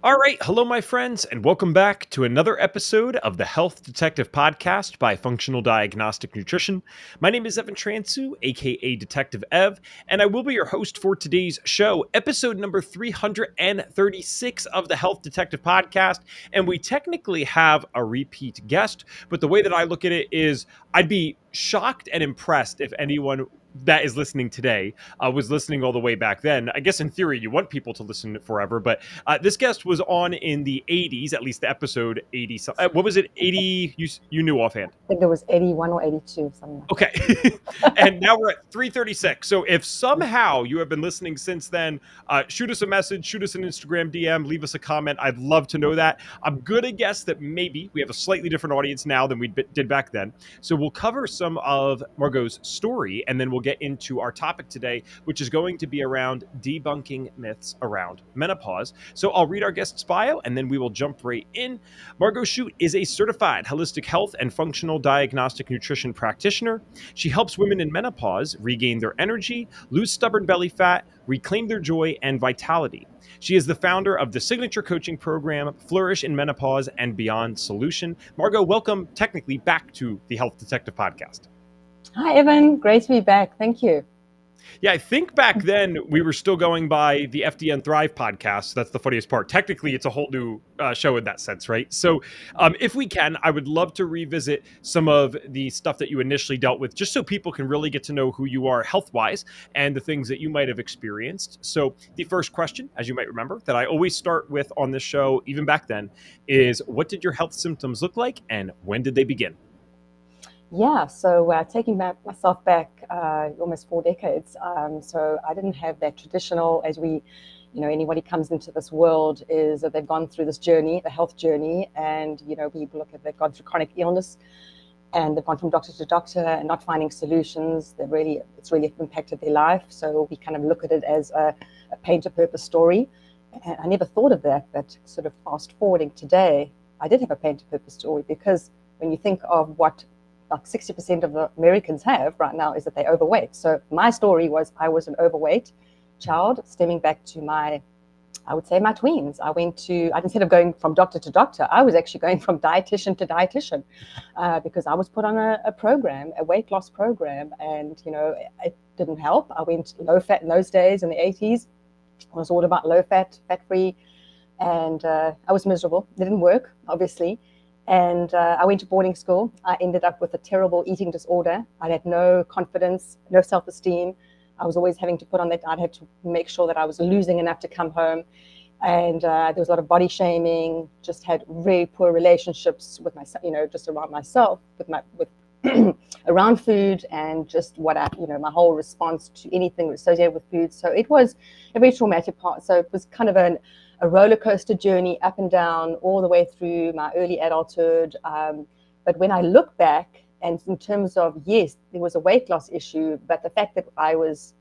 All right. Hello, my friends, and welcome back to another episode of the Health Detective Podcast by Functional Diagnostic Nutrition. My name is Evan Transu, aka Detective Ev, and I will be your host for today's show, episode number 336 of the Health Detective Podcast. And we technically have a repeat guest, but the way that I look at it is I'd be shocked and impressed if anyone that is listening today was listening all the way back then. I guess in theory, you want people to listen forever, but this guest was on in the 80s, at least the episode 80. What was it? 80? You knew offhand. I think there was 81 or 82, something like Okay. And now we're at 336. So if somehow you have been listening since then, shoot us a message, shoot us an Instagram DM, leave us a comment. I'd love to know that. I'm going to guess that maybe we have a slightly different audience now than we did back then. So we'll cover some of Margot's story, and then we'll get into our topic today, which is going to be around debunking myths around menopause. So I'll read our guest's bio, and then we will jump right in. Margot Shute is a certified holistic health and functional diagnostic nutrition practitioner. She helps women in menopause regain their energy, lose stubborn belly fat, reclaim their joy and vitality. She is the founder of the signature coaching program, Flourish in Menopause and Beyond Solution. Margot, welcome technically back to the Health Detective Podcast. Hi, Evan. Great to be back. Thank you. Yeah, I think back then we were still going by the FDN Thrive podcast. That's the funniest part. Technically, it's a whole new show in that sense, right? So if we can, I would love to revisit some of the stuff that you initially dealt with, just so people can really get to know who you are health-wise and the things that you might have experienced. So the first question, as you might remember, that I always start with on this show, even back then, is what did your health symptoms look like and when did they begin? Yeah, so taking myself back almost 4 decades. So I didn't have that traditional, as anybody comes into this world, is that they've gone through this journey, the health journey, and, people look at they've gone through chronic illness and they've gone from doctor to doctor and not finding solutions. It's really impacted their life. So we kind of look at it as a pain to purpose story. And I never thought of that, but sort of fast forwarding today, I did have a pain to purpose story, because when you think of what like 60% of the Americans have right now is that they're overweight. So my story was I was an overweight child, stemming back to I would say my tweens. Instead of going from doctor to doctor, I was actually going from dietitian to dietitian because I was put on a program, a weight loss program, and, it didn't help. I went low fat in those days in the 80s. It was all about low fat, fat free, and I was miserable. It didn't work, obviously. And I went to boarding school. I ended up with a terrible eating disorder. I had no confidence, no self-esteem. I was always having to put on that. I'd had to make sure that I was losing enough to come home. And there was a lot of body shaming, just had very poor relationships with myself, just around myself, around food, and just my whole response to anything associated with food. So it was a very traumatic part. So it was kind of a roller coaster journey, up and down, all the way through my early adulthood. But when I look back, and in terms of, yes, there was a weight loss issue, but the fact that I was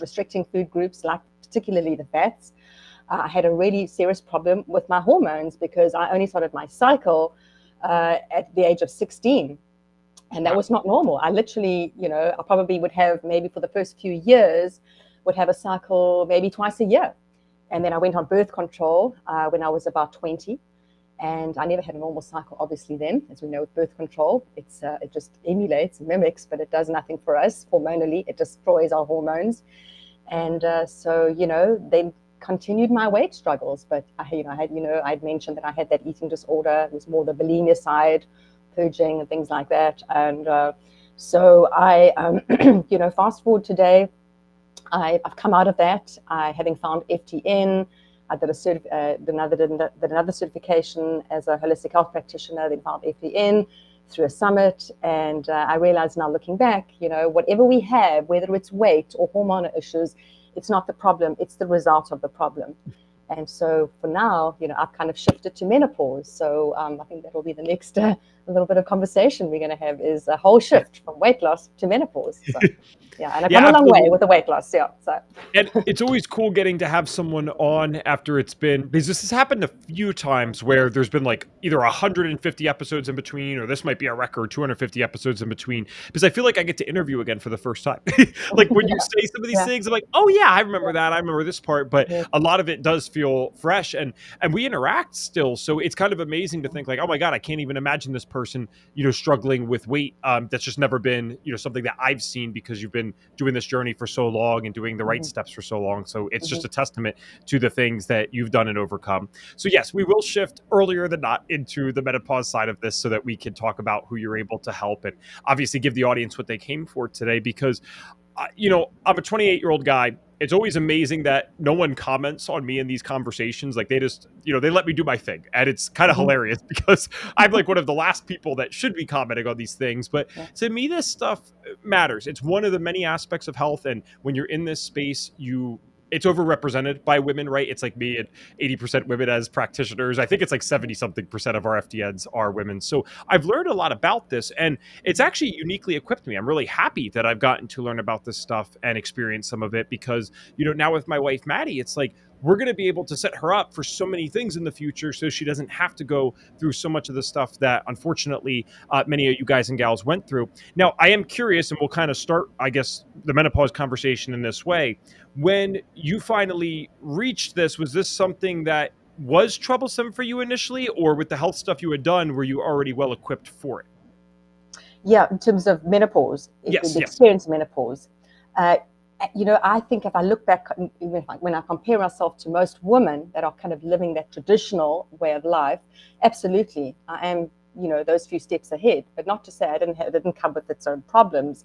restricting food groups, like particularly the fats, I had a really serious problem with my hormones, because I only started my cycle at the age of 16. And that was not normal. I literally, I probably would have, maybe for the first few years, would have a cycle maybe twice a year. And then I went on birth control when I was about 20. And I never had a normal cycle, obviously, then. As we know, with birth control, it just emulates, mimics, but it does nothing for us hormonally. It destroys our hormones. And so, then continued my weight struggles. But I'd mentioned that I had that eating disorder. It was more the bulimia side, purging and things like that. And so I, fast forward today, I've come out of that. Having found FDN, I did another certification as a holistic health practitioner, then found FDN through a summit. And I realized now, looking back, whatever we have, whether it's weight or hormonal issues, it's not the problem, it's the result of the problem. And so for now, I've kind of shifted to menopause. So I think that will be the next a little bit of conversation we're going to have is a whole shift from weight loss to menopause. So, yeah, and I've come Yeah, a long way absolutely. with the weight loss. Yeah, so And it's always cool getting to have someone on after it's been, because this has happened a few times where there's been like either 150 episodes in between, or this might be a record 250 episodes in between, because I feel like I get to interview again for the first time. Like when you say some of these yeah, things, I'm like, oh yeah, I remember yeah, that. I remember this part, but yeah, a lot of it does feel fresh, and we interact still. So it's kind of amazing to think like, oh my God, I can't even imagine this person, struggling with weight. That's just never been, something that I've seen, because you've been doing this journey for so long and doing the right steps for so long. So it's just a testament to the things that you've done and overcome. So yes, we will shift earlier than not into the menopause side of this so that we can talk about who you're able to help, and obviously give the audience what they came for today, because I'm a 28-year-old guy. It's always amazing that no one comments on me in these conversations. Like they just, they let me do my thing. And it's kind of hilarious because I'm like one of the last people that should be commenting on these things. But to me, this stuff matters. It's one of the many aspects of health. And when you're in this space, it's overrepresented by women, right? It's like me and 80% women as practitioners. I think it's like 70 something percent of our FDNs are women. So I've learned a lot about this, and it's actually uniquely equipped me. I'm really happy that I've gotten to learn about this stuff and experience some of it, because, now with my wife, Maddie, it's like, we're going to be able to set her up for so many things in the future, so she doesn't have to go through so much of the stuff that unfortunately many of you guys and gals went through. Now, I am curious, and we'll kind of start, I guess, the menopause conversation in this way. When you finally reached this, was this something that was troublesome for you initially, or with the health stuff you had done, were you already well equipped for it? Yeah, in terms of menopause, Yes, the yes. experience of menopause, I think if I look back, when I compare myself to most women that are kind of living that traditional way of life, absolutely, I am, those few steps ahead. But not to say it didn't come with its own problems.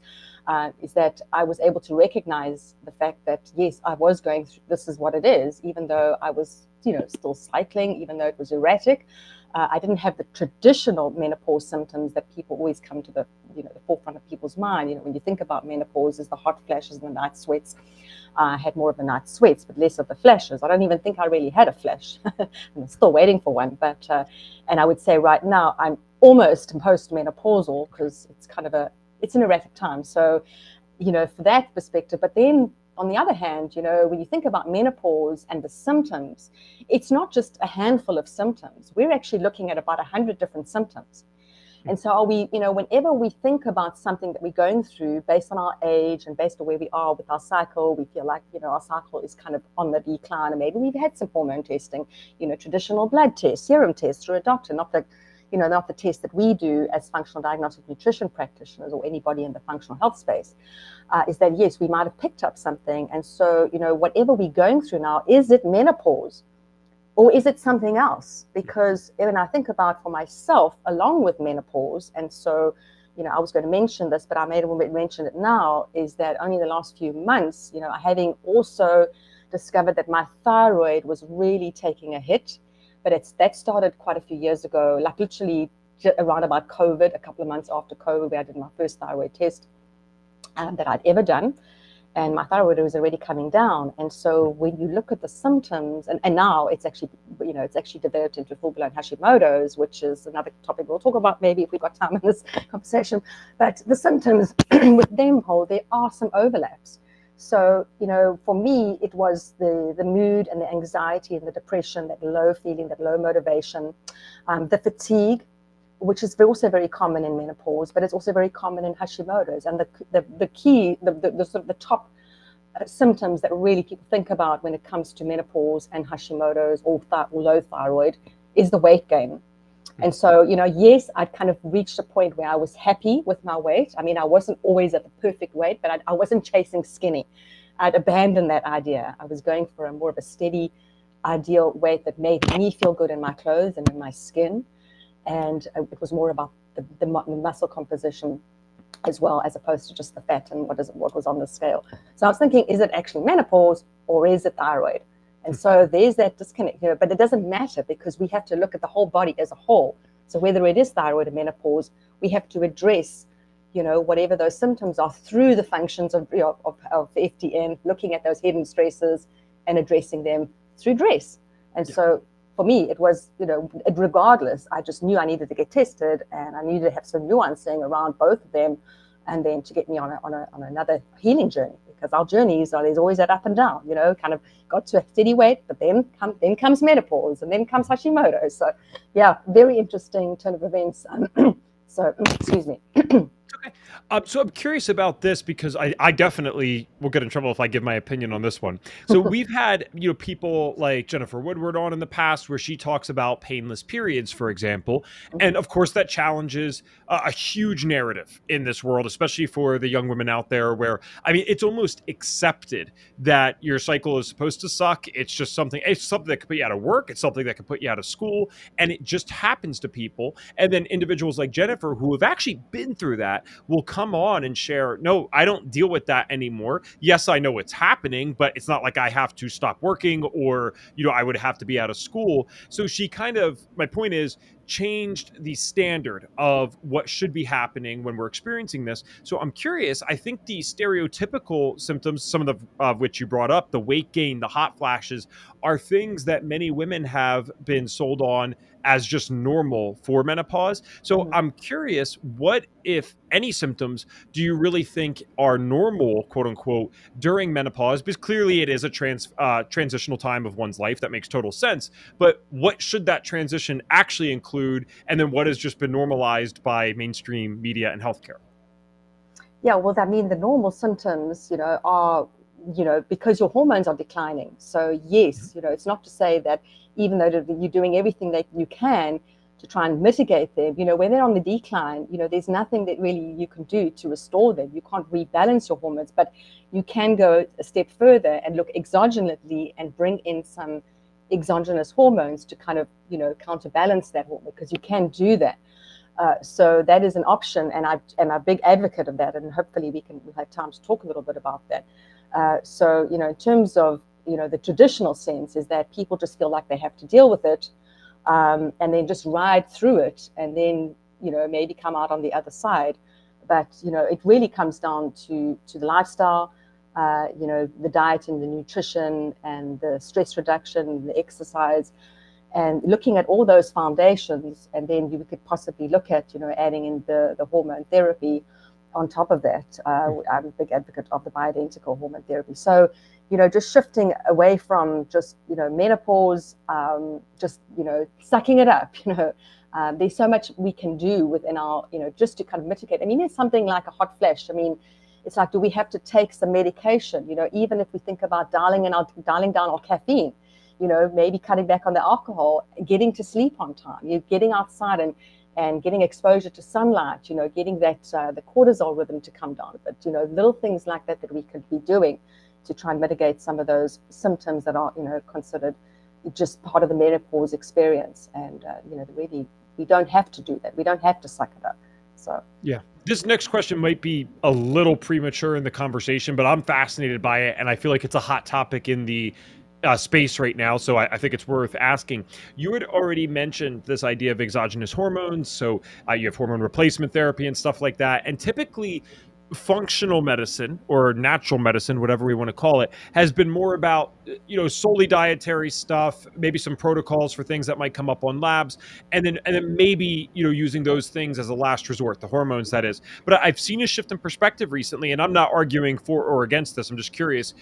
Is that I was able to recognize the fact that yes, I was going through. This is what it is, even though I was, still cycling, even though it was erratic. I didn't have the traditional menopause symptoms that people always come to the forefront of people's mind. When you think about menopause, is the hot flashes and the night sweats. I had more of the night sweats, but less of the flashes. I don't even think I really had a flash. I'm still waiting for one. But and I would say right now I'm almost postmenopausal, because it's an erratic time. So, for that perspective. But then on the other hand, when you think about menopause and the symptoms, it's not just a handful of symptoms. We're actually looking at about 100 different symptoms. And so whenever we think about something that we're going through based on our age and based on where we are with our cycle, we feel like, our cycle is kind of on the decline, and maybe we've had some hormone testing, traditional blood tests, serum tests through a doctor, not the test that we do as functional diagnostic nutrition practitioners or anybody in the functional health space, is that, yes, we might have picked up something. And so, whatever we're going through now, is it menopause or is it something else? Because when I think about for myself, along with menopause, and so, I was going to mention this, but I made a mention it now, is that only the last few months, having also discovered that my thyroid was really taking a hit. But that started quite a few years ago, like literally around about COVID, a couple of months after COVID, where I did my first thyroid test that I'd ever done. And my thyroid was already coming down. And so when you look at the symptoms, and now it's actually developed into full-blown Hashimoto's, which is another topic we'll talk about maybe if we've got time in this conversation. But the symptoms with them, there are some overlaps. So, for me, it was the mood and the anxiety and the depression, that low feeling, that low motivation, the fatigue, which is also very common in menopause, but it's also very common in Hashimoto's. And the key, the sort of the top symptoms that really people think about when it comes to menopause and Hashimoto's or low thyroid is the weight gain. And so, yes, I'd kind of reached a point where I was happy with my weight. I mean, I wasn't always at the perfect weight, but I wasn't chasing skinny. I'd abandoned that idea. I was going for a more of a steady, ideal weight that made me feel good in my clothes and in my skin. And it was more about the muscle composition as well, as opposed to just the fat and what was on the scale. So I was thinking, is it actually menopause or is it thyroid? And so there's that disconnect here, but it doesn't matter because we have to look at the whole body as a whole. So whether it is thyroid or menopause, we have to address, whatever those symptoms are through the functions of FDN, looking at those hidden stresses and addressing them through dress. And so for me, it was, regardless, I just knew I needed to get tested, and I needed to have some nuancing around both of them, and then to get me on another healing journey, because our journeys there's always that up and down, kind of got to a steady weight, but then comes menopause, and then comes Hashimoto. So yeah, very interesting turn of events. So excuse me. Okay. So I'm curious about this because I definitely will get in trouble if I give my opinion on this one. So we've had, people like Jennifer Woodward on in the past where she talks about painless periods, for example. And of course, that challenges a huge narrative in this world, especially for the young women out there where, it's almost accepted that your cycle is supposed to suck. It's something that could put you out of work. It's something that could put you out of school. And it just happens to people. And then individuals like Jennifer, who have actually been through that, will come on and share, no, I don't deal with that anymore. Yes, I know it's happening, but it's not like I have to stop working or, I would have to be out of school. So she kind of, my point is, changed the standard of what should be happening when we're experiencing this. So I'm curious, I think the stereotypical symptoms, some of which you brought up, the weight gain, the hot flashes, are things that many women have been sold on as just normal for menopause. So I'm curious, what, if any, symptoms do you really think are normal, quote unquote, during menopause? Because clearly it is a transitional time of one's life. That makes total sense. But what should that transition actually include? And then what has just been normalized by mainstream media and healthcare? Yeah, well, the normal symptoms, are, because your hormones are declining. So yes, it's not to say that even though you're doing everything that you can to try and mitigate them, when they're on the decline, there's nothing that really you can do to restore them. You can't rebalance your hormones, but you can go a step further and look exogenely and bring in some exogenous hormones to kind of, counterbalance that hormone, because you can do that. So that is an option, and I am a big advocate of that, and hopefully we'll have time to talk a little bit about that. So, in terms of, the traditional sense is that people just feel like they have to deal with it, and then just ride through it, and then, maybe come out on the other side. But, it really comes down to the lifestyle, the diet and the nutrition and the stress reduction, the exercise, and looking at all those foundations. And then you could possibly look at, adding in the hormone therapy on top of that. I'm a big advocate of the bioidentical hormone therapy. So, just shifting away from just, menopause, just, sucking it up, there's so much we can do within our, just to kind of mitigate. It's something like a hot flash. It's like, do we have to take some medication? Even if we think about dialing down our caffeine, maybe cutting back on the alcohol, getting to sleep on time, getting outside and getting exposure to sunlight, getting that the cortisol rhythm to come down. But, little things like that we could be doing to try and mitigate some of those symptoms that are, considered just part of the menopause experience. And, really, we don't have to do that. We don't have to suck it up. So, yeah. This next question might be a little premature in the conversation, but I'm fascinated by it. And I feel like it's a hot topic in the space right now. So I think it's worth asking. You had already mentioned this idea of exogenous hormones. So you have hormone replacement therapy and stuff like that. And typically, functional medicine or natural medicine, whatever we want to call it, has been more about, solely dietary stuff, maybe some protocols for things that might come up on labs, and then maybe, using those things as a last resort, the hormones, that is. But I've seen a shift in perspective recently, and I'm not arguing for or against this. I'm just curious.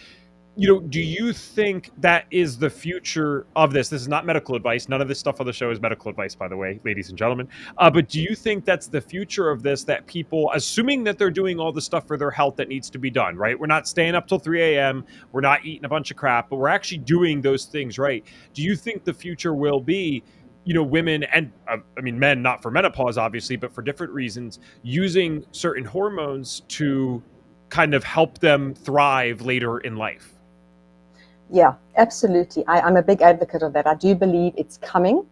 Do you think that is the future of this? This is not medical advice. None of this stuff on the show is medical advice, by the way, ladies and gentlemen. But do you think that's the future of this, that people, assuming that they're doing all the stuff for their health that needs to be done, right? We're not staying up till 3 a.m. We're not eating a bunch of crap, but we're actually doing those things, right? Do you think the future will be, women and, men, not for menopause, obviously, but for different reasons, using certain hormones to kind of help them thrive later in life? yeah, absolutely. I'm a big advocate of that. I do believe it's coming.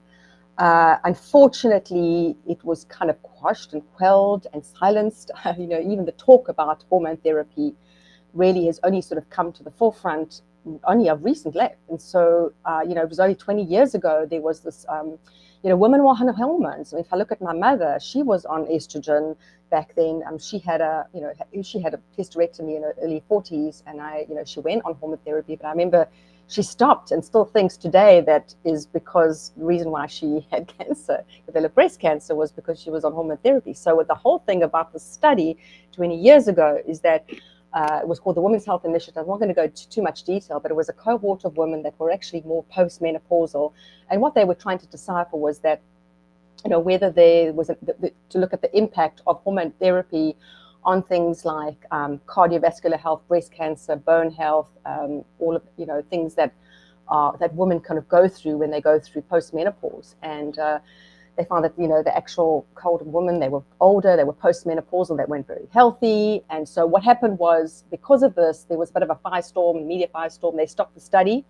Unfortunately, it was kind of quashed and quelled and silenced. Even the talk about hormone therapy really has only sort of come to the forefront only of recent late. And so, it was only 20 years ago, there was this, women were on hormones. If I look at my mother, she was on estrogen back then. She had a hysterectomy in her early 40s, and she went on hormone therapy. But I remember she stopped and still thinks today that is because the reason why she had cancer, developed breast cancer, was because she was on hormone therapy. So what the whole thing about the study 20 years ago is that it was called the Women's Health Initiative. I'm not going to go into too much detail, but it was a cohort of women that were actually more postmenopausal. And what they were trying to decipher was that, whether there was to look at the impact of hormone therapy on things like cardiovascular health, breast cancer, bone health, all of things that women kind of go through when they go through postmenopause. And they found that the actual older women, they were older, they were postmenopausal, they weren't very healthy. And so what happened was, because of this, there was a bit of a firestorm, media firestorm. They stopped the study,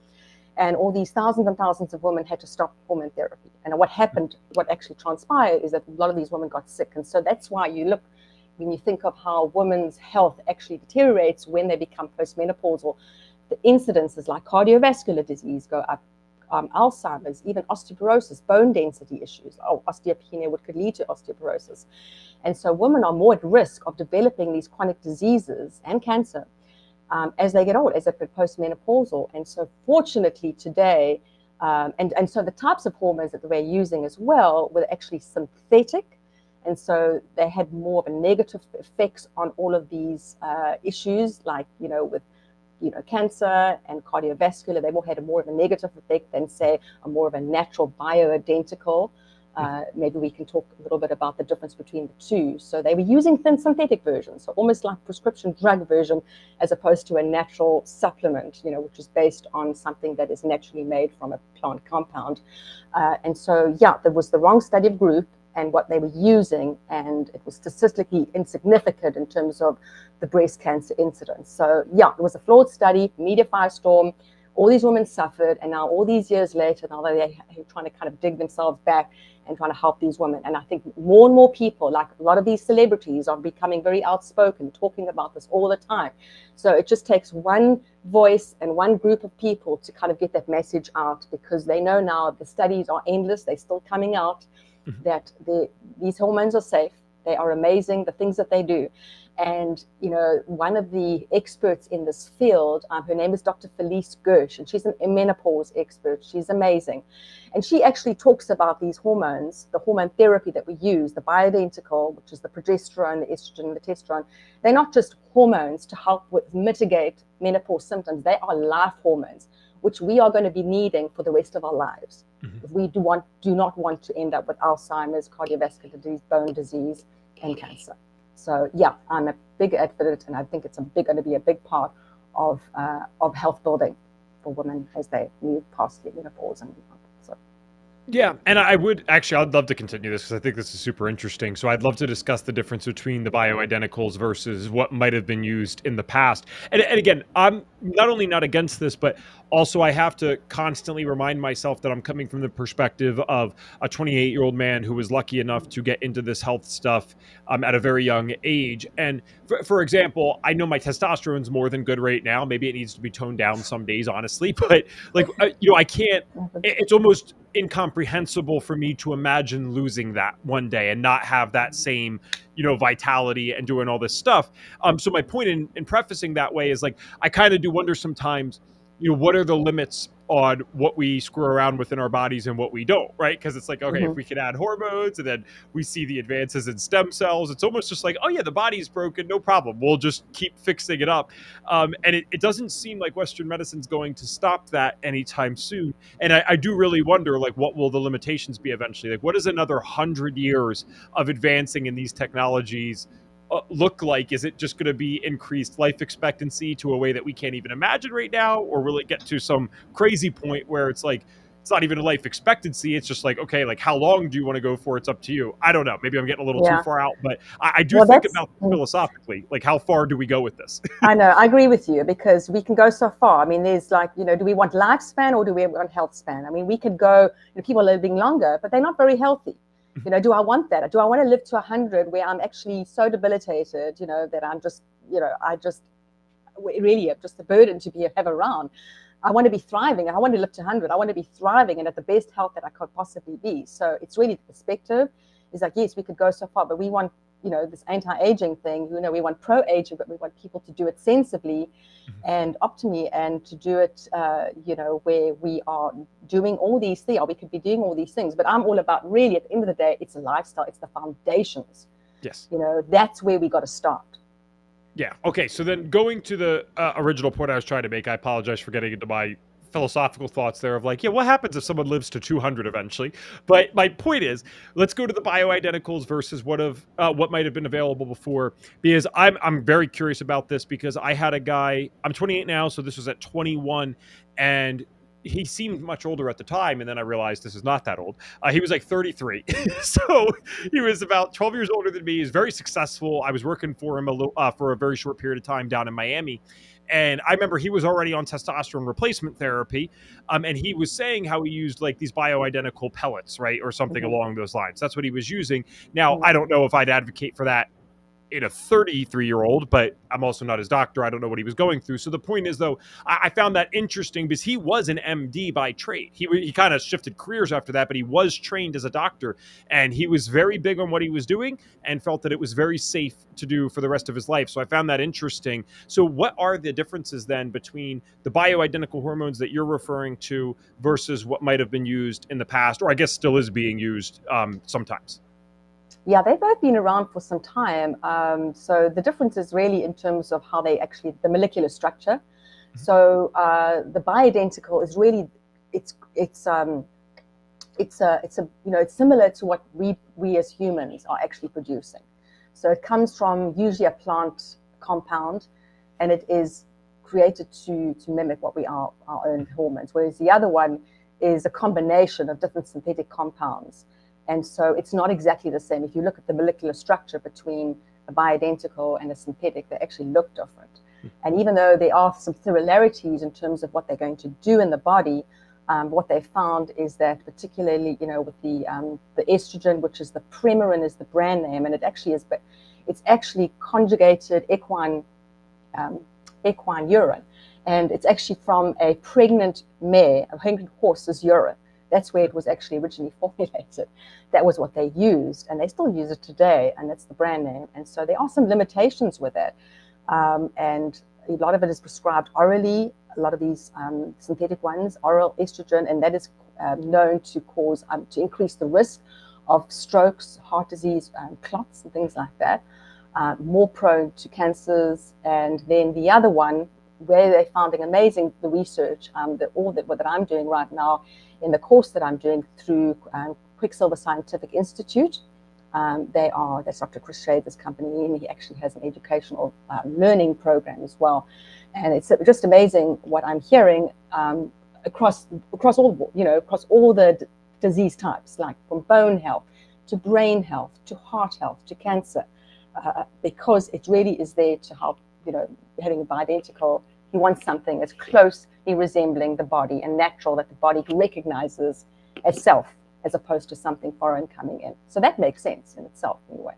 and all these thousands and thousands of women had to stop hormone therapy. And what actually transpired is that a lot of these women got sick. And so that's why when you think of how women's health actually deteriorates when they become postmenopausal, the incidences like cardiovascular disease go up, Alzheimer's, even osteoporosis, bone density issues, osteopenia, what could lead to osteoporosis. And so women are more at risk of developing these chronic diseases and cancer as they get old, as they're postmenopausal. And so fortunately today, and so the types of hormones that we're using as well were actually synthetic. And so they had more of a negative effects on all of these issues, like, with cancer and cardiovascular. They all had more of a negative effect than, say, a more of a natural bioidentical. Maybe we can talk a little bit about the difference between the two. So they were using synthetic versions, so almost like prescription drug version, as opposed to a natural supplement, which is based on something that is naturally made from a plant compound. And so, there was the wrong study of group and what they were using, and it was statistically insignificant in terms of the breast cancer incidence. So it was a flawed study, media firestorm, all these women suffered, and now all these years later, now they're trying to kind of dig themselves back and trying to help these women. And I think more and more people, like a lot of these celebrities, are becoming very outspoken, talking about this all the time. So it just takes one voice and one group of people to kind of get that message out, because they know now the studies are endless, they're still coming out, that these hormones are safe, they are amazing, the things that they do. And, one of the experts in this field, her name is Dr. Felice Gersh, and she's a menopause expert. She's amazing. And she actually talks about these hormones, the hormone therapy that we use, the Bioidentical, which is the progesterone, the estrogen, the testosterone. They're not just hormones to help mitigate menopause symptoms. They are life hormones, which we are going to be needing for the rest of our lives. If we do not want to end up with Alzheimer's, cardiovascular disease, bone disease, and cancer. So I'm a big advocate, and I think it's going to be a big part of health building for women as they move past the menopause and beyond. So. Yeah, and I'd love to continue this, because I think this is super interesting. So I'd love to discuss the difference between the bioidenticals versus what might have been used in the past. And again, I'm not only not against this, but also I have to constantly remind myself that I'm coming from the perspective of a 28-year-old man who was lucky enough to get into this health stuff at a very young age. And for example, I know my testosterone's more than good right now. Maybe it needs to be toned down some days, honestly. But I can't. It's almost incomprehensible for me to imagine losing that one day and not have that same, vitality and doing all this stuff. So my point in prefacing that way is, like, I kind of do wonder sometimes, what are the limits on what we screw around with in our bodies and what we don't, right? Because it's like, okay, if we can add hormones and then we see the advances in stem cells, it's almost just like, oh yeah, the body's broken, no problem, we'll just keep fixing it up. And it doesn't seem like Western medicine's going to stop that anytime soon. And I do really wonder, like, what will the limitations be eventually? Like, what is another 100 years of advancing in these technologies look like? Is it just going to be increased life expectancy to a way that we can't even imagine right now? Or will it get to some crazy point where it's like, it's not even a life expectancy, it's just like, okay, like, how long do you want to go for? It's up to you. I don't know, maybe I'm getting a little too far out, but I do think about philosophically, like, how far do we go with this? I know, I agree with you, because we can go so far. I mean, there's like, do we want lifespan or do we want health span? I mean, we could go, people are living longer, but they're not very healthy. Do I want that? Do I want to live to 100 where I'm actually so debilitated, that I'm just, really just a burden to have around? I want to be thriving. I want to live to 100. I want to be thriving and at the best health that I could possibly be. So it's really the perspective is like, yes, we could go so far, but we want this anti-aging thing. We want pro-aging, but we want people to do it sensibly and optimally, and to do it, where we are doing all these things, or we could be doing all these things. But I'm all about, really, at the end of the day, it's a lifestyle, it's the foundations. Yes. That's where we got to start. Yeah. Okay. So then going to the original point I was trying to make, I apologize for getting into my philosophical thoughts there of like, yeah, what happens if someone lives to 200 eventually? But my point is, let's go to the bioidenticals versus what might have been available before, because I'm very curious about this, because I had a guy, I'm 28 now, so this was at 21, and he seemed much older at the time, and then I realized this is not that old. He was like 33, so he was about 12 years older than me. He's very successful. I was working for him for a very short period of time down in Miami, and I remember he was already on testosterone replacement therapy, and he was saying how he used like these bioidentical pellets, right, or something along those lines. That's what he was using. Now, I don't know if I'd advocate for that in a 33-year-old, but I'm also not his doctor. I don't know what he was going through. So the point is, though, I found that interesting because he was an MD by trade. He kind of shifted careers after that, but he was trained as a doctor, and he was very big on what he was doing and felt that it was very safe to do for the rest of his life. So I found that interesting. So what are the differences then between the bioidentical hormones that you're referring to versus what might have been used in the past, or I guess still is being used sometimes? Yeah, they've both been around for some time. So the difference is really in terms of how the molecular structure. So the bioidentical is really, it's similar to what we as humans are actually producing. So it comes from usually a plant compound, and it is created to mimic what we are, our own hormones. Whereas the other one is a combination of different synthetic compounds. And so it's not exactly the same. If you look at the molecular structure between a bioidentical and a synthetic, they actually look different. And even though there are some similarities in terms of what they're going to do in the body, what they found is that particularly, with the estrogen, which is the Premarin is the brand name, and it's actually conjugated equine urine. And it's actually from a pregnant mare, a pregnant horse's urine. That's where it was actually originally formulated. That was what they used, and they still use it today, and that's the brand name. And so there are some limitations with it. And a lot of it is prescribed orally, a lot of these synthetic ones, oral estrogen, and that is known to cause, to increase the risk of strokes, heart disease, clots, and things like that, more prone to cancers. And then the other one, where they're finding amazing, the research, that I'm doing right now, in the course that I'm doing through Quicksilver Scientific Institute. That's Dr. Chris Shader's company, and he actually has an educational learning program as well. And it's just amazing what I'm hearing across all the disease types, like from bone health to brain health to heart health to cancer, because it really is there to help. Having a bioidentical, he wants something that's closely resembling the body and natural, that the body recognizes as self, as opposed to something foreign coming in. So that makes sense in itself, anyway.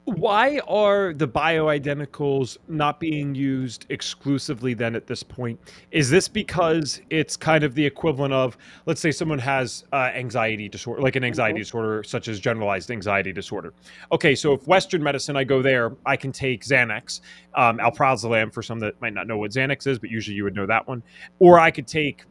Why are the bioidenticals not being used exclusively then at this point? Is this because it's kind of the equivalent of, let's say someone has anxiety disorder, like an anxiety disorder, such as generalized anxiety disorder. Okay, so if Western medicine, I go there, I can take Xanax, alprazolam for some that might not know what Xanax is, but usually you would know that one. Or I could take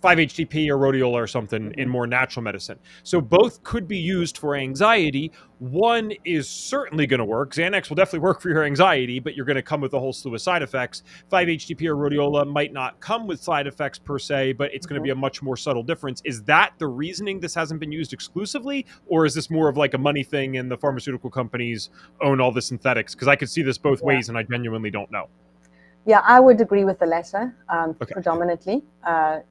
5-HTP or rhodiola or something in more natural medicine. So both could be used for anxiety. One is certainly going to work. Xanax will definitely work for your anxiety, but you're going to come with a whole slew of side effects. 5-HTP or rhodiola might not come with side effects per se, but it's going to be a much more subtle difference. Is that the reasoning this hasn't been used exclusively, or is this more of like a money thing and the pharmaceutical companies own all the synthetics? Because I could see this both ways, and I genuinely don't know. Yeah, I would agree with the latter, predominantly. I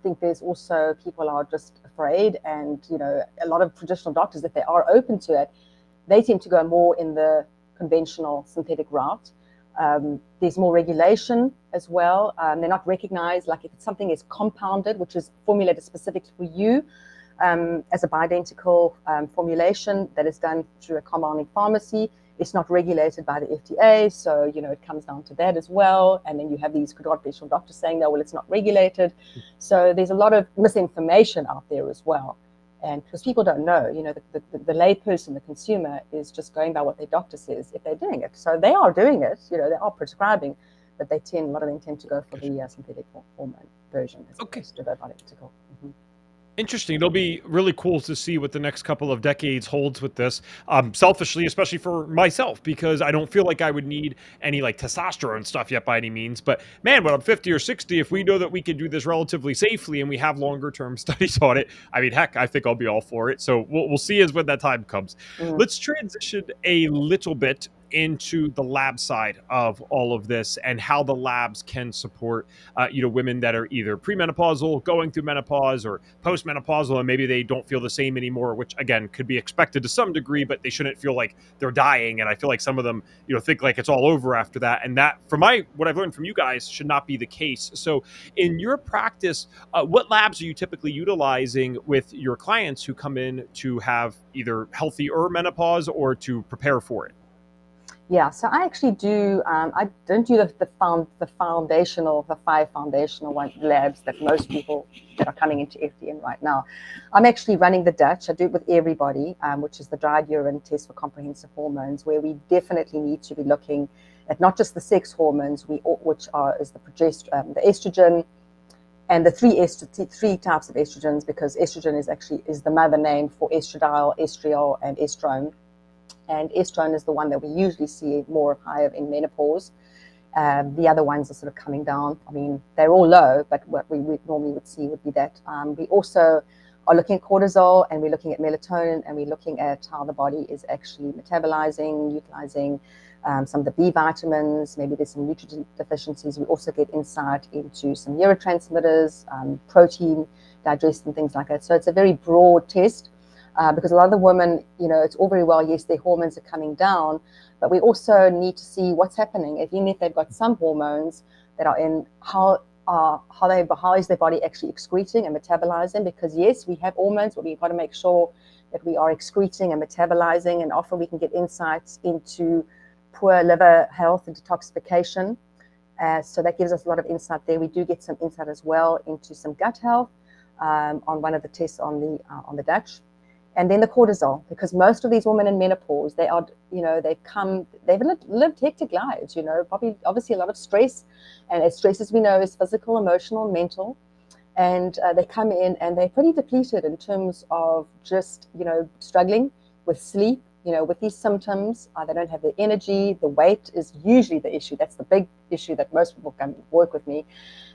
think there's also people are just afraid, and, a lot of traditional doctors, if they are open to it, they tend to go more in the conventional synthetic route. There's more regulation as well. They're not recognized, like if something is compounded, which is formulated specifically for you, as a bioidentical formulation that is done through a compounding pharmacy. It's not regulated by the FDA, so it comes down to that as well. And then you have these traditional doctors saying, no, well, it's not regulated. So there's a lot of misinformation out there as well. And because people don't know, the lay person, the consumer, is just going by what their doctor says if they're doing it. So they are doing it, they are prescribing, but a lot of them tend to go for the synthetic hormone version as opposed to the bioidentical. Mm-hmm. Interesting. It'll be really cool to see what the next couple of decades holds with this. Selfishly, especially for myself, because I don't feel like I would need any like testosterone stuff yet by any means. But man, when I'm 50 or 60, if we know that we can do this relatively safely and we have longer term studies on it, I mean, heck, I think I'll be all for it. So we'll see as when that time comes. Let's transition a little bit into the lab side of all of this and how the labs can support women that are either premenopausal, going through menopause, or postmenopausal, and maybe they don't feel the same anymore, which again could be expected to some degree, but they shouldn't feel like they're dying. And I feel like some of them think like it's all over after that, and that, from what I've learned from you guys, should not be the case. So in your practice, what labs are you typically utilizing with your clients who come in to have either healthy or menopause or to prepare for it? Yeah, so I actually do. I don't do the five foundational labs that most people that are coming into FDN right now. I'm actually running the Dutch. I do it with everybody, which is the dried urine test for comprehensive hormones, where we definitely need to be looking at not just the sex hormones, which is the the estrogen, and the three types of estrogens, because estrogen is the mother name for estradiol, estriol, and estrone. And estrone is the one that we usually see more higher in menopause. The other ones are sort of coming down. I mean, they're all low, but what we normally would see would be that. We also are looking at cortisol, and we're looking at melatonin, and we're looking at how the body is actually metabolizing, utilizing some of the B vitamins. Maybe there's some nutrient deficiencies. We also get insight into some neurotransmitters, protein digestion, things like that. So it's a very broad test. Because a lot of the women, it's all very well, yes, their hormones are coming down, but we also need to see what's happening. Even if they've got some hormones that are in, how is their body actually excreting and metabolizing? Because yes, we have hormones, but we've got to make sure that we are excreting and metabolizing, and often we can get insights into poor liver health and detoxification. So that gives us a lot of insight there. We do get some insight as well into some gut health on one of the tests on the Dutch. And then the cortisol, because most of these women in menopause, they've lived hectic lives, probably obviously a lot of stress. And as stress, as we know, is physical, emotional, mental. And they come in and they're pretty depleted in terms of just, struggling with sleep, with these symptoms. They don't have the energy. The weight is usually the issue. That's the big issue that most people come work with me.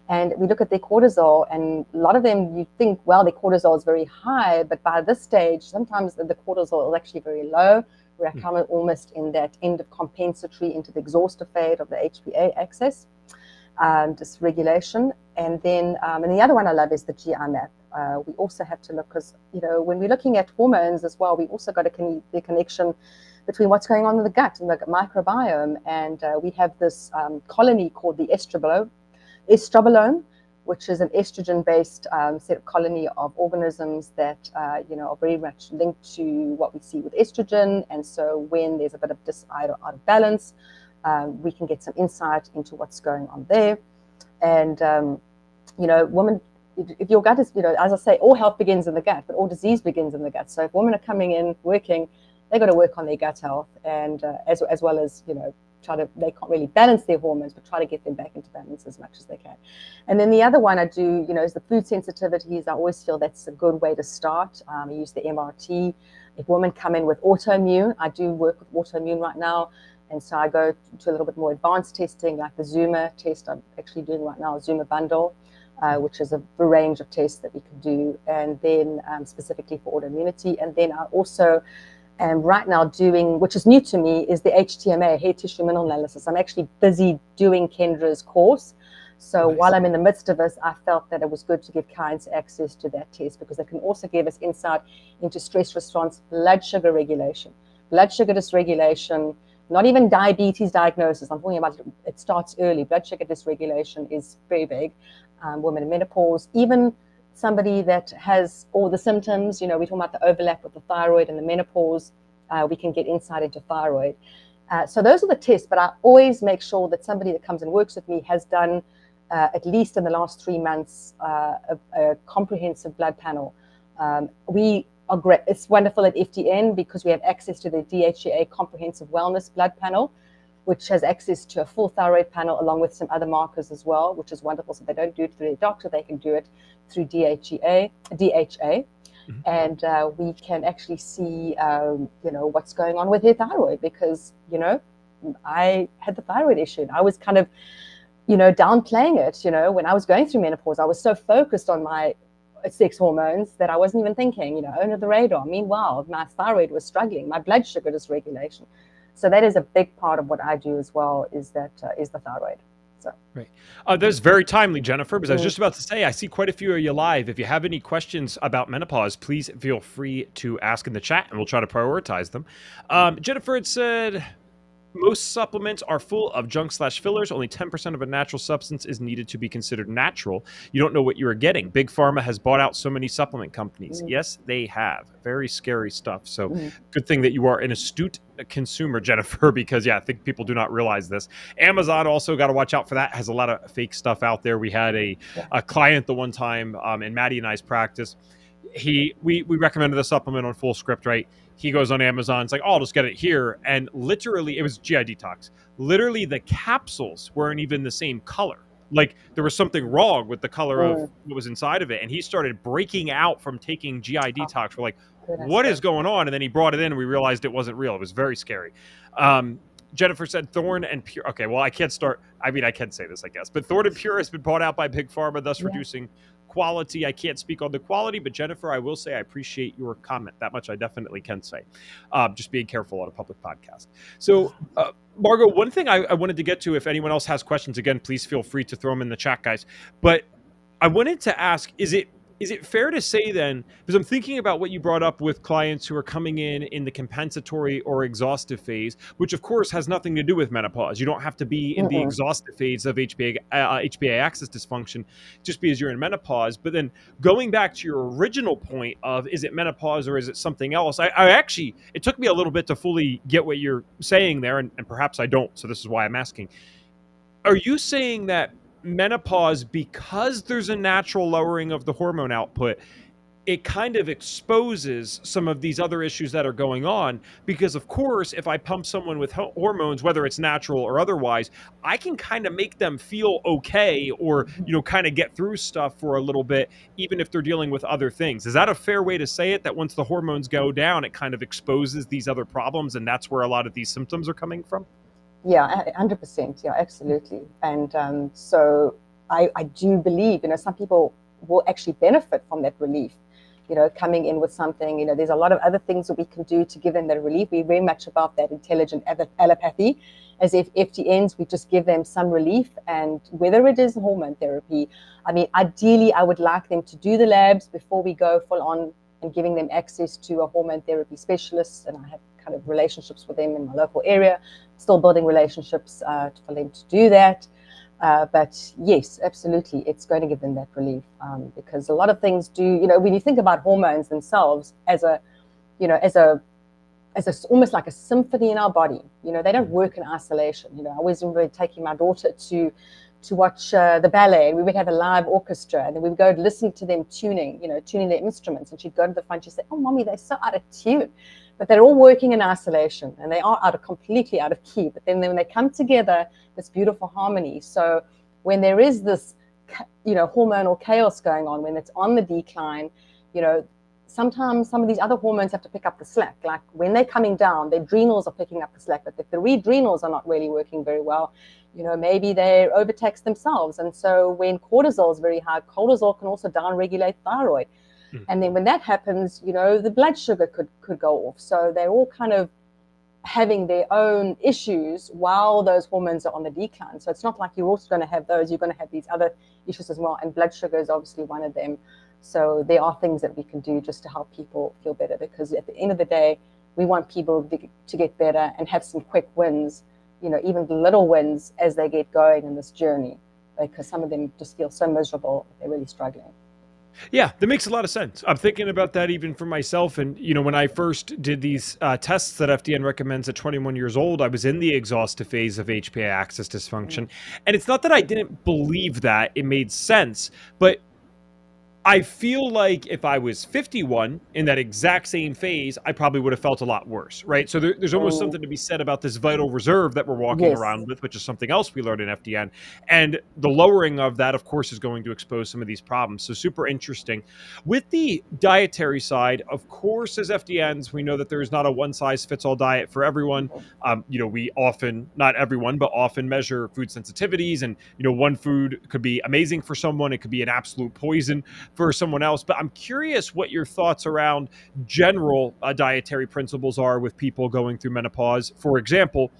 And we look at their cortisol, and a lot of them, you think, well, their cortisol is very high, but by this stage, sometimes the cortisol is actually very low. We're kind of almost in that end of compensatory into the exhaustive phase of the HPA axis, dysregulation. And then, and the other one I love is the GI map. We also have to look, because, when we're looking at hormones as well, we also got the connection between what's going on in the gut and the microbiome. And we have this colony called the estrobolome, which is an estrogen-based colony of organisms that are very much linked to what we see with estrogen. And so when there's a bit of out of balance, we can get some insight into what's going on there. And women, if your gut is, as I say, all health begins in the gut, but all disease begins in the gut. So if women are coming in working, they've got to work on their gut health, and as well as they can't really balance their hormones, but try to get them back into balance as much as they can. And then the other one I do, is the food sensitivities. I always feel that's a good way to start. I use the MRT. If women come in with autoimmune, I do work with autoimmune right now. And so I go to a little bit more advanced testing, like the Zuma test. I'm actually doing right now a Zuma bundle, which is a range of tests that we can do. And then specifically for autoimmunity. And then I also right now doing, which is new to me, is the HTMA, hair tissue mineral analysis. I'm actually busy doing Kendra's course. So nice. While I'm in the midst of this, I felt that it was good to give clients access to that test, because it can also give us insight into stress response, blood sugar regulation, blood sugar dysregulation, not even diabetes diagnosis. I'm talking about it starts early. Blood sugar dysregulation is very big. Women in menopause, even somebody that has all the symptoms, we're talking about the overlap with the thyroid and the menopause, we can get insight into thyroid. So those are the tests, but I always make sure that somebody that comes and works with me has done, at least in the last 3 months, a comprehensive blood panel. We are great. It's wonderful at FDN because we have access to the DHEA Comprehensive Wellness Blood Panel, which has access to a full thyroid panel along with some other markers as well, which is wonderful. So they don't do it through their doctor, they can do it through DHA, and we can actually see, what's going on with their thyroid because, I had the thyroid issue and I was kind of, downplaying it. When I was going through menopause, I was so focused on my sex hormones that I wasn't even thinking, under the radar. Meanwhile, my thyroid was struggling, my blood sugar dysregulation. So that is a big part of what I do as well, is the thyroid. So. Right. That's very timely, Jennifer, because I was just about to say, I see quite a few of you live. If you have any questions about menopause, please feel free to ask in the chat and we'll try to prioritize them. Jennifer had said, most supplements are full of junk/fillers. Only 10% of a natural substance is needed to be considered natural. You don't know what you are getting. Big Pharma has bought out so many supplement companies. Yes, they have. Very scary stuff. So good thing that you are an astute consumer, Jennifer, because I think people do not realize this. Amazon also got to watch out for that. Has a lot of fake stuff out there. We had a client the one time in Maddie and I's practice. We recommended the supplement on Full Script, right? He goes on Amazon. It's like, oh, I'll just get it here. And literally, it was GI Detox. Literally, the capsules weren't even the same color. Like, there was something wrong with the color of what was inside of it. And he started breaking out from taking GI Detox. We're like, what is going on? And then he brought it in and we realized it wasn't real. It was very scary. Jennifer said Thorn and Pure. Okay, well, I can't start. I mean, I can say this, I guess. But Thorn and Pure has been bought out by Big Pharma, thus reducing quality. I can't speak on the quality, but Jennifer, I will say I appreciate your comment. That much I definitely can say. Just being careful on a public podcast. So, Margot, one thing I wanted to get to, if anyone else has questions, again, please feel free to throw them in the chat, guys. But I wanted to ask, is it fair to say then, because I'm thinking about what you brought up with clients who are coming in the compensatory or exhaustive phase, which of course has nothing to do with menopause. You don't have to be in the exhaustive phase of HPA axis dysfunction just because you're in menopause. But then going back to your original point of, is it menopause or is it something else? I actually, it took me a little bit to fully get what you're saying there, and perhaps I don't. So this is why I'm asking. Are you saying that menopause, because there's a natural lowering of the hormone output, it kind of exposes some of these other issues that are going on? Because of course, if I pump someone with hormones, whether it's natural or otherwise, I can kind of make them feel okay, or kind of get through stuff for a little bit, even if they're dealing with other things. Is that a fair way to say it, that once the hormones go down, it kind of exposes these other problems, and that's where a lot of these symptoms are coming from? Yeah, 100%. Yeah, absolutely. And so I do believe, some people will actually benefit from that relief, coming in with something. There's a lot of other things that we can do to give them that relief. We're very much about that intelligent allopathy. As if FTNs, we just give them some relief. And whether it is hormone therapy, I mean, ideally, I would like them to do the labs before we go full on and giving them access to a hormone therapy specialist. And I have kind of relationships with them in my local area, still building relationships for them to do that. But yes, absolutely, it's going to give them that relief, because a lot of things do, when you think about hormones themselves as almost like a symphony in our body, they don't work in isolation. I always remember taking my daughter to watch the ballet. We would have a live orchestra, and then we would go listen to them tuning their instruments. And she'd go to the front, she'd say, "Oh, mommy, they're so out of tune." But they're all working in isolation, and they are completely out of key. But then when they come together, this beautiful harmony. So when there is this, hormonal chaos going on, when it's on the decline, sometimes some of these other hormones have to pick up the slack. Like when they're coming down, the adrenals are picking up the slack. But if the adrenals are not really working very well, maybe they're overtaxed themselves. And so when cortisol is very high, cortisol can also downregulate thyroid. And then when that happens, the blood sugar could go off. So they're all kind of having their own issues while those hormones are on the decline. So it's not like you're also going to have those, you're going to have these other issues as well. And blood sugar is obviously one of them. So there are things that we can do just to help people feel better, because at the end of the day, we want people to get better and have some quick wins, even the little wins as they get going in this journey, because some of them just feel so miserable, they're really struggling. Yeah, that makes a lot of sense. I'm thinking about that even for myself. And, when I first did these tests that FDN recommends at 21 years old, I was in the exhaustive phase of HPA axis dysfunction. And it's not that I didn't believe that. It made sense. But I feel like if I was 51 in that exact same phase, I probably would have felt a lot worse, right? So there's almost Mm, something to be said about this vital reserve that we're walking yes. around with, which is something else we learned in FDN. And the lowering of that, of course, is going to expose some of these problems. So super interesting. With the dietary side, of course, as FDNs, we know that there's not a one size fits all diet for everyone. We often, not everyone, but often measure food sensitivities. And, one food could be amazing for someone, it could be an absolute poison for someone else. But I'm curious what your thoughts around general dietary principles are with people going through menopause. For example,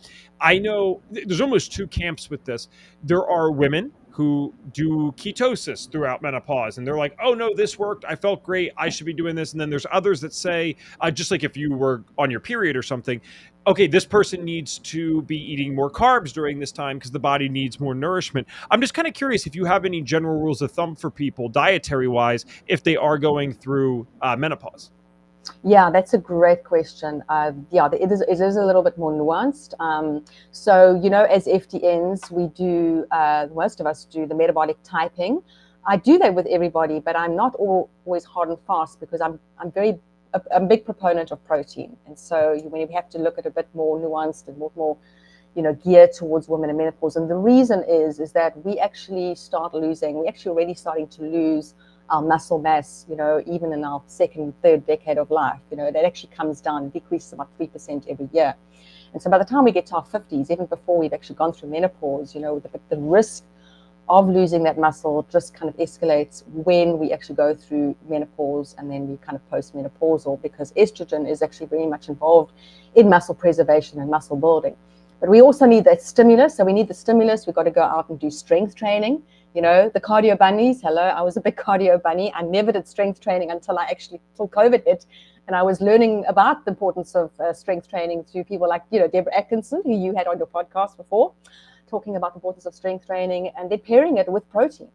I know there's almost two camps with this. There are women who do ketosis throughout menopause and they're like, oh no, this worked, I felt great, I should be doing this. And then there's others that say, just like if you were on your period or something, okay, this person needs to be eating more carbs during this time because the body needs more nourishment. I'm just kind of curious if you have any general rules of thumb for people dietary wise if they are going through menopause. Yeah, that's a great question. Yeah, it is a little bit more nuanced. So, as FDNs, we do, most of us do the metabolic typing. I do that with everybody, but I'm not always hard and fast because I'm a big proponent of protein. And so we have to look at a bit more nuanced and more geared towards women in menopause. And the reason is that we're actually already starting to lose our muscle mass, even in our second, third decade of life, that actually comes down and decreases about 3% every year. And so by the time we get to our 50s, even before we've actually gone through menopause, the risk of losing that muscle just kind of escalates when we actually go through menopause and then we kind of post-menopausal, because estrogen is actually very much involved in muscle preservation and muscle building. But we also need that stimulus. So we need the stimulus. We've got to go out and do strength training. The cardio bunnies. Hello, I was a big cardio bunny. I never did strength training until COVID hit. And I was learning about the importance of strength training through people like, Deborah Atkinson, who you had on your podcast before, talking about the importance of strength training, and they're pairing it with protein.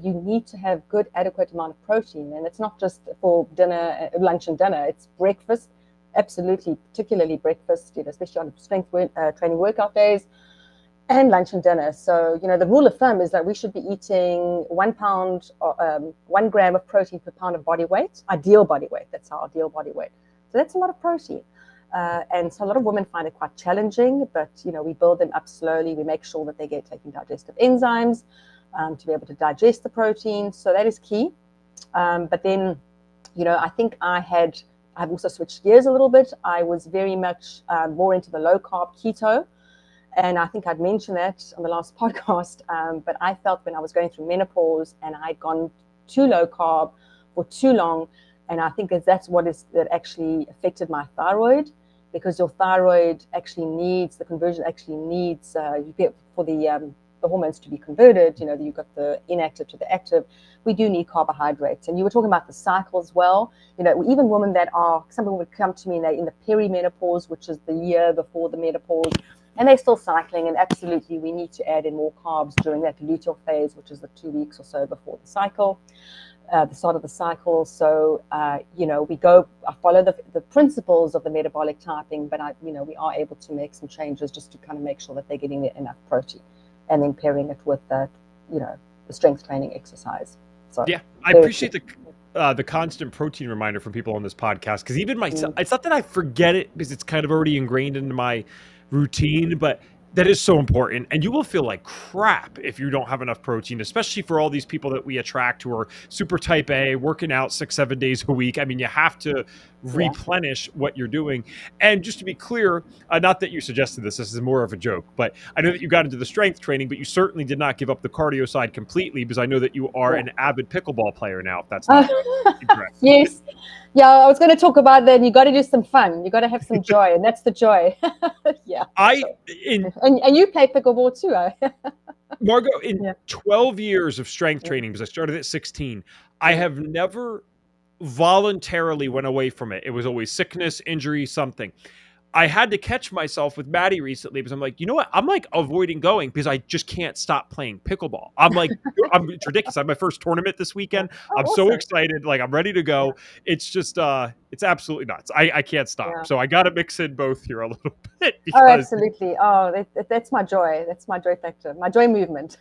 You need to have good, adequate amount of protein. And it's not just for dinner, lunch and dinner. It's breakfast, absolutely, particularly breakfast, especially on strength training workout days, and lunch and dinner. So, the rule of thumb is that we should be eating 1 gram of protein per pound of body weight, ideal body weight. That's our ideal body weight. So that's a lot of protein. And so a lot of women find it quite challenging, but, we build them up slowly. We make sure that they get taking digestive enzymes to be able to digest the protein. So that is key. But then, I think I've also switched gears a little bit. I was very much more into the low carb keto. And I think I'd mentioned that on the last podcast, but I felt when I was going through menopause and I'd gone too low carb for too long, and I think that actually affected my thyroid, because your thyroid actually needs for the hormones to be converted. You've got the inactive to the active. We do need carbohydrates. And you were talking about the cycle as well. Even women some people would come to me and they're in the perimenopause, which is the year before the menopause, and they're still cycling. And absolutely, we need to add in more carbs during that luteal phase, which is the 2 weeks or so before the cycle, the start of the cycle. So, I follow the principles of the metabolic typing, but we are able to make some changes just to kind of make sure that they're getting enough protein, and then pairing it with the strength training exercise. So yeah, I appreciate the constant protein reminder from people on this podcast, because even myself, it's not that I forget it because it's kind of already ingrained into my routine, but that is so important. And you will feel like crap if you don't have enough protein, especially for all these people that we attract who are super type A, working out 6-7 days a week. I mean, you have to replenish what you're doing. And just to be clear, not that you suggested this is more of a joke, but I know that you got into the strength training, but you certainly did not give up the cardio side completely, because I know that you are an avid pickleball player now, if that's not incorrect. Yes. Yeah, I was going to talk about that. You got to do some fun. You got to have some joy, and that's the joy. Yeah. And you play pickleball too, eh? Margot, in 12 years of strength training, because I started at 16, I have never voluntarily went away from it. It was always sickness, injury, something. I had to catch myself with Maddie recently, because I'm like, you know what? I'm like avoiding going because I just can't stop playing pickleball. It's ridiculous. I have my first tournament this weekend. I'm so excited. Like, I'm ready to go. It's just, it's absolutely nuts. I can't stop. Yeah. So I got to mix in both here a little bit. Oh, absolutely. Oh, that's my joy. That's my joy factor, my joy movement.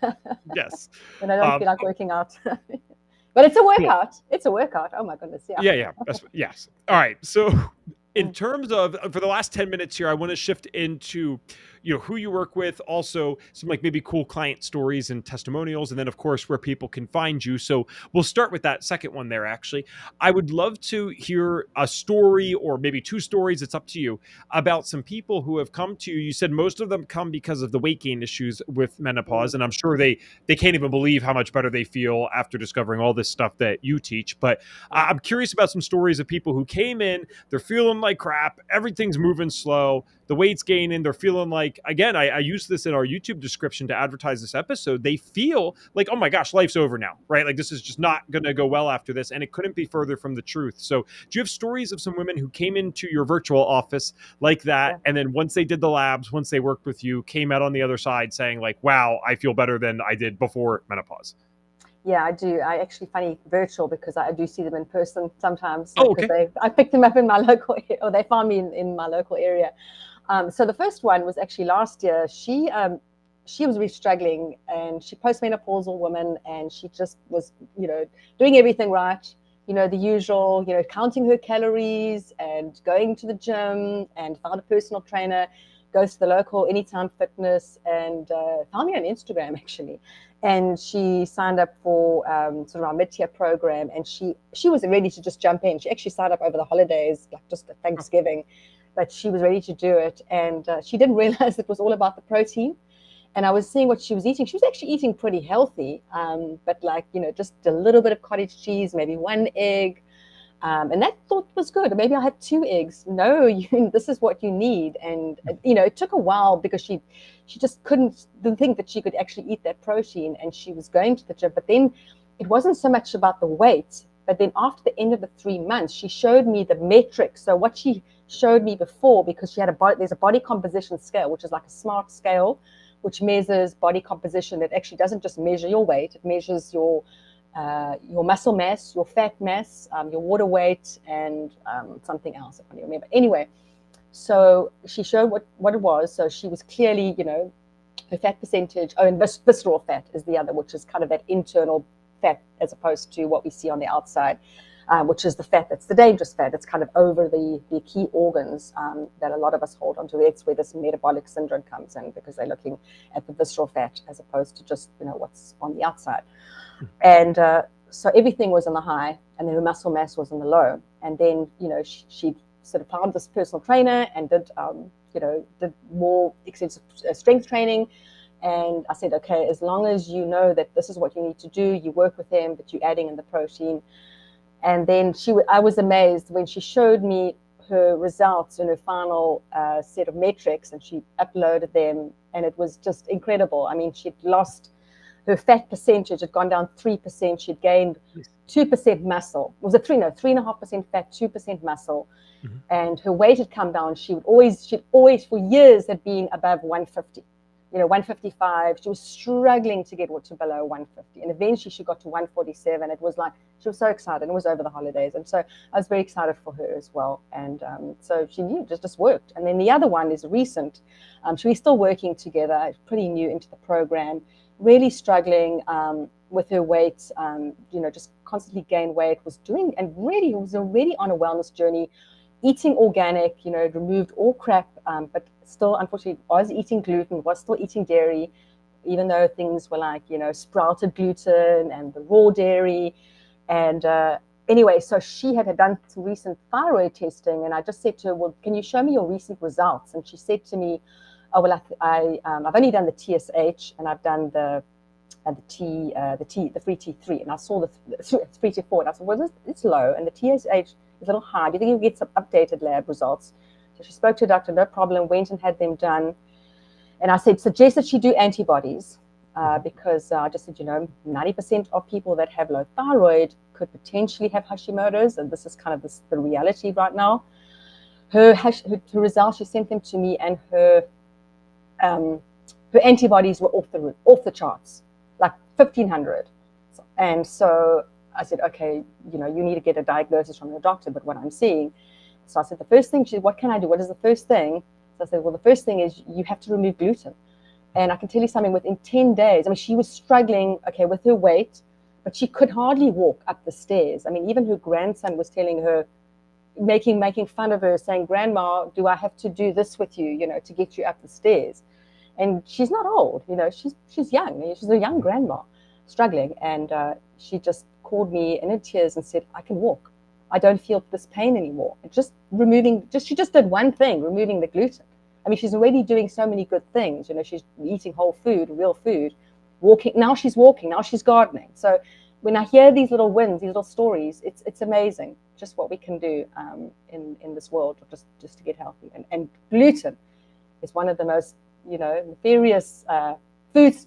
Yes. When I don't feel like working out. But it's a Cool. workout. It's a workout. Oh my goodness. Yeah. Yeah. Yes. All right. So in terms of for the last 10 minutes here, I want to shift into, who you work with, also some like maybe cool client stories and testimonials, and then of course where people can find you. So we'll start with that second one there. Actually, I would love to hear a story or maybe two stories, it's up to you, about some people who have come to you. You said most of them come because of the weight gain issues with menopause, and I'm sure they can't even believe how much better they feel after discovering all this stuff that you teach. But I'm curious about some stories of people who came in, they're feeling like crap, everything's moving slow, the weight's gaining, they're feeling like, again, I use this in our YouTube description to advertise this episode, they feel like, oh my gosh, life's over now, right? Like this is just not going to go well after this, and it couldn't be further from the truth. So do you have stories of some women who came into your virtual office like that, and then once they did the labs, once they worked with you, came out on the other side saying like, wow, I feel better than I did before menopause? Yeah, I do. I actually funny virtual because I do see them in person sometimes. Oh, Because okay. I picked them up in my local, or they found me in my local area. So the first one was actually last year. She was really struggling, and she postmenopausal woman, and she just was, doing everything right. The usual, counting her calories and going to the gym, and found a personal trainer, goes to the local Anytime Fitness, and found me on Instagram actually. And she signed up for sort of our mid-tier program, and she was ready to just jump in. She actually signed up over the holidays, like just at Thanksgiving, but she was ready to do it. And she didn't realize it was all about the protein. And I was seeing what she was eating. She was actually eating pretty healthy, but like, just a little bit of cottage cheese, maybe one egg. And that thought was good. Maybe I had 2 eggs. No, this is what you need. And, it took a while because she just didn't think that she could actually eat that protein. And she was going to the gym. But then it wasn't so much about the weight. But then after the end of the 3 months, she showed me the metrics. So what she showed me before, because there's a body composition scale, which is like a smart scale, which measures body composition. It actually doesn't just measure your weight. It measures your muscle mass, your fat mass, your water weight, and something else, I can't remember. Anyway, so she showed what it was. So she was clearly, her fat percentage, and visceral fat is the other, which is kind of that internal fat as opposed to what we see on the outside, which is the fat that's the dangerous fat. It's kind of over the key organs that a lot of us hold onto. It's where this metabolic syndrome comes in, because they're looking at the visceral fat as opposed to just, what's on the outside. And so everything was on the high, and then her muscle mass was on the low. And then, she sort of found this personal trainer and did more extensive strength training. And I said, okay, as long as you know that this is what you need to do, you work with them, but you're adding in the protein. And then I was amazed when she showed me her results in her final set of metrics, and she uploaded them, and it was just incredible. I mean, she'd lost her fat percentage had gone down 3%. She'd gained 2% muscle. It was 3.5% fat, 2% muscle. Mm-hmm. And her weight had come down. She'd always for years had been above 150, 155. She was struggling to get to below 150. And eventually she got to 147. It was like, she was so excited. It was over the holidays. And so I was very excited for her as well. And so she knew it just worked. And then the other one is recent. We're still working together, pretty new into the program. Really struggling with her weight, just constantly gained weight, was already on a wellness journey, eating organic, removed all crap, but still, unfortunately, was eating gluten, was still eating dairy, even though things were like, sprouted gluten and the raw dairy. And anyway, so she had done some recent thyroid testing, and I just said to her, well, can you show me your recent results? And she said to me, oh, well, I've only done the TSH, and I've done the free T3, and I saw the free T4, and I said, well, it's low, and the TSH is a little high. Do you think you can get some updated lab results? So she spoke to a doctor, no problem, went and had them done. And I said, suggest that she do antibodies, because I just said, 90% of people that have low thyroid could potentially have Hashimoto's, and this is kind of the reality right now. Her results, she sent them to me, and her antibodies were off the charts, like 1,500. And so I said, okay, you need to get a diagnosis from your doctor, but what I'm seeing. So I said, the first thing, she said, what can I do? What is the first thing? So I said, well, the first thing is you have to remove gluten. And I can tell you something, within 10 days, I mean, she was struggling, okay, with her weight. but she could hardly walk up the stairs. I mean, even her grandson was telling her, making fun of her, saying, "Grandma, do I have to do this with you, to get you up the stairs?" And she's not old, she's young. She's a young grandma struggling. And she just called me in tears and said, "I can walk. I don't feel this pain anymore." And she just did one thing, removing the gluten. I mean, she's already doing so many good things. She's eating whole food, real food, walking. Now she's walking. Now she's gardening. So when I hear these little wins, these little stories, it's amazing just what we can do in this world just to get healthy. And gluten is one of the most nefarious foods.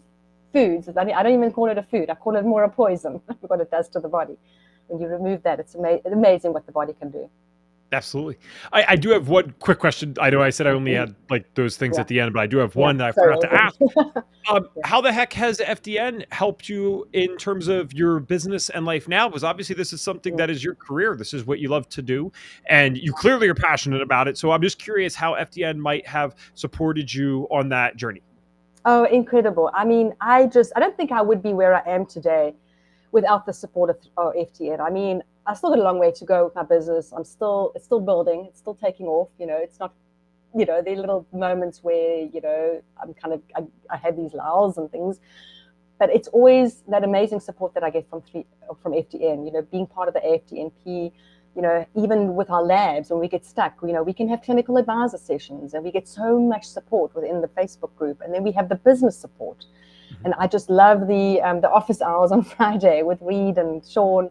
I don't even call it a food. I call it more a poison. What it does to the body. When you remove that, it's amazing what the body can do. Absolutely. I do have one quick question. I know I said I only had like those things at the end, but I do have one that I forgot to ask. How the heck has FDN helped you in terms of your business and life now? Because obviously this is something that is your career. This is what you love to do, and you clearly are passionate about it. So I'm just curious how FDN might have supported you on that journey. Oh, incredible. I mean, I don't think I would be where I am today without the support of FDN. I mean, I still got a long way to go with my business. It's still building. It's still taking off. It's not, there are little moments where, I'm I have these lulls and things, but it's always that amazing support that I get from FDN, being part of the FDNP, even with our labs, when we get stuck, we can have clinical advisor sessions, and we get so much support within the Facebook group. And then we have the business support. And I just love the office hours on Friday with Reed and Sean,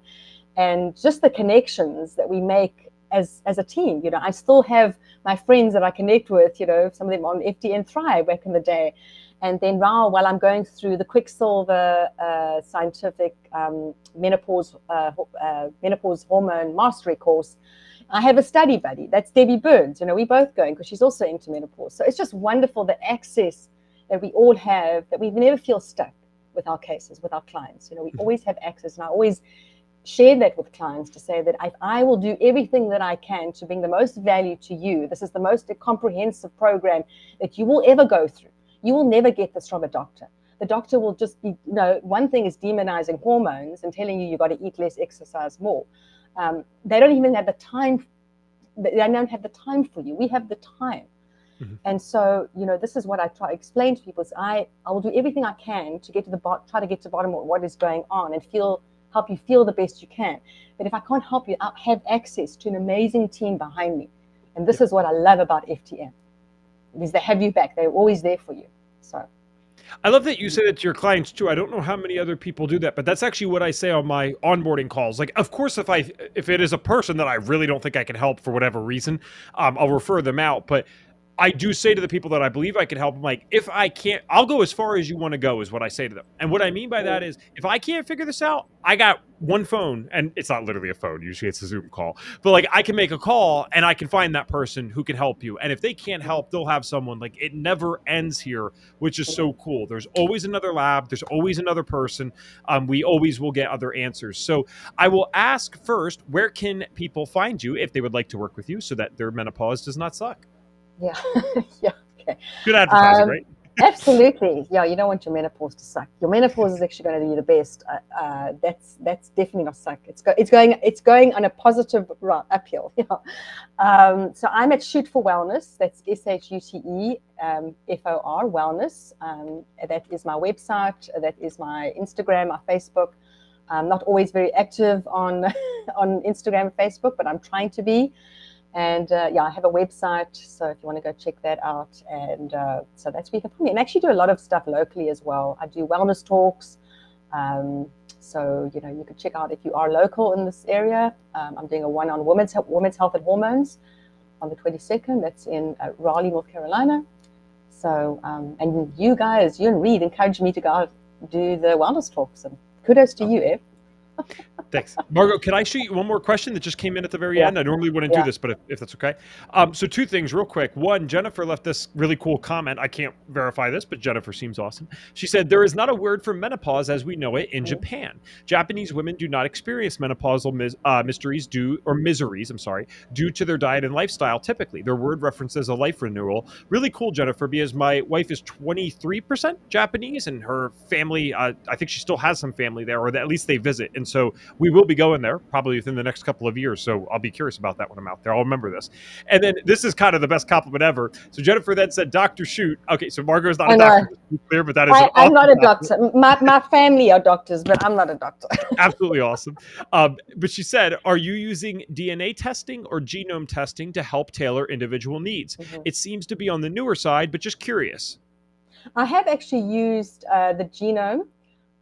and just the connections that we make as a team. I still have my friends that I connect with, some of them on FDN Thrive back in the day. And then now, while I'm going through the Quicksilver scientific menopause hormone mastery course, I have a study buddy. That's Debbie Burns. We're both going because she's also into menopause. So it's just wonderful, the access that we all have, that we never feel stuck with our cases, with our clients. We always have access. And I always share that with clients to say that if I will do everything that I can to bring the most value to you, this is the most comprehensive program that you will ever go through. You will never get this from a doctor. The doctor will just be, one thing is demonizing hormones and telling you got to eat less, exercise more. They don't even have the time. They don't have the time for you. We have the time. And so, this is what I try to explain to people is I will do everything I can to get to try to get to the bottom of what is going on and help you feel the best you can. But if I can't help you, I have access to an amazing team behind me. And this is what I love about FDN, because they have you back. They're always there for you. So I love that you say that to your clients too. I don't know how many other people do that, but that's actually what I say on my onboarding calls. Like, of course, if it is a person that I really don't think I can help for whatever reason, I'll refer them out. But I do say to the people that I believe I can help them, like, if I can't, I'll go as far as you want to go, is what I say to them. And what I mean by that is, if I can't figure this out, I got one phone, and it's not literally a phone. Usually it's a Zoom call, but like I can make a call and I can find that person who can help you. And if they can't help, they'll have someone. Like, it never ends here, which is so cool. There's always another lab. There's always another person. We always will get other answers. So I will ask first, where can people find you if they would like to work with you so that their menopause does not suck? Yeah. Yeah. Okay. Good advertising, right? Absolutely. Yeah. You don't want your menopause to suck. Your menopause is actually going to be the best. That's definitely not suck. It's going on a positive uphill. Yeah. So I'm at Shoot for Wellness. That's SHUTE FOR Wellness. That is my website. That is my Instagram, my Facebook. I'm not always very active on on Instagram and Facebook, but I'm trying to be. And I have a website, so if you want to go check that out. And so that's where you can find me. And I actually do a lot of stuff locally as well. I do wellness talks. So, you can check out if you are local in this area. I'm doing a one on women's health and hormones on the 22nd. That's in Raleigh, North Carolina. So, and you and Reed encouraged me to go out and do the wellness talks. And kudos to you, Ev. Thanks. Margot, can I shoot you one more question that just came in at the very Yeah. end? I normally wouldn't do this, but if that's okay. So two things real quick. One, Jennifer left this really cool comment. I can't verify this, but Jennifer seems awesome. She said, there is not a word for menopause as we know it in Japan. Japanese women do not experience menopausal miseries, due to their diet and lifestyle typically. Their word references a life renewal. Really cool, Jennifer, because my wife is 23% Japanese and her family, I think she still has some family there, or at least they visit. And so we will be going there probably within the next couple of years. So I'll be curious about that when I'm out there. I'll remember this. And then this is kind of the best compliment ever. So Jennifer then said, Dr. Shute. Okay, so Margot is not a doctor, to be clear, but that is I'm not a compliment. doctor. My family are doctors, but I'm not a doctor. Absolutely awesome. But she said, are you using DNA testing or genome testing to help tailor individual needs? It seems to be on the newer side, but just curious. I have actually used the genome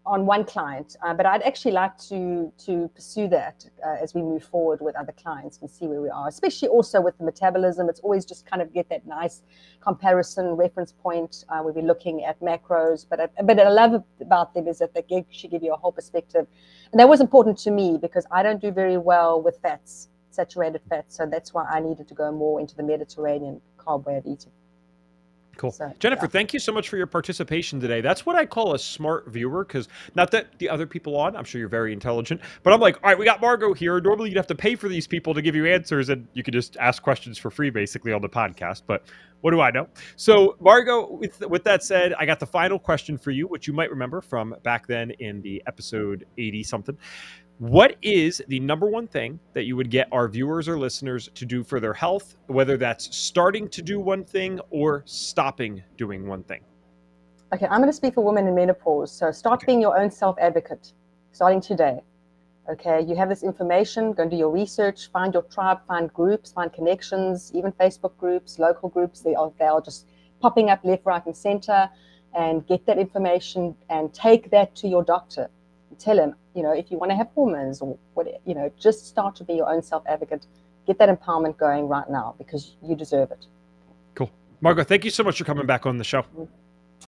on one client, but I'd actually like to pursue that as we move forward with other clients and see where we are, especially also with the metabolism. It's always just kind of get that nice comparison reference point. We'll be looking at macros, but what I love about them is that they actually give you a whole perspective. And that was important to me because I don't do very well with fats, saturated fats. So that's why I needed to go more into the Mediterranean carb way of eating. Cool. So, Jennifer, thank you so much for your participation today. That's what I call a smart viewer, because not that the other people on, I'm sure you're very intelligent, but I'm like, all right, we got Margot here. Normally you'd have to pay for these people to give you answers, and you could just ask questions for free basically on the podcast, but what do I know? So Margot, with that said, I got the final question for you, which you might remember from back then in the episode 80 something. What is the number one thing that you would get our viewers or listeners to do for their health, whether that's starting to do one thing or stopping doing one thing? Okay, I'm going to speak for women in menopause. So start being your own self-advocate, starting today. Okay, you have this information, go and do your research, find your tribe, find groups, find connections, even Facebook groups, local groups. They are just popping up left, right, and center, and get that information and take that to your doctor. Tell him, if you want to have hormones or whatever, just start to be your own self-advocate. Get that empowerment going right now because you deserve it. Cool. Margot, thank you so much for coming back on the show.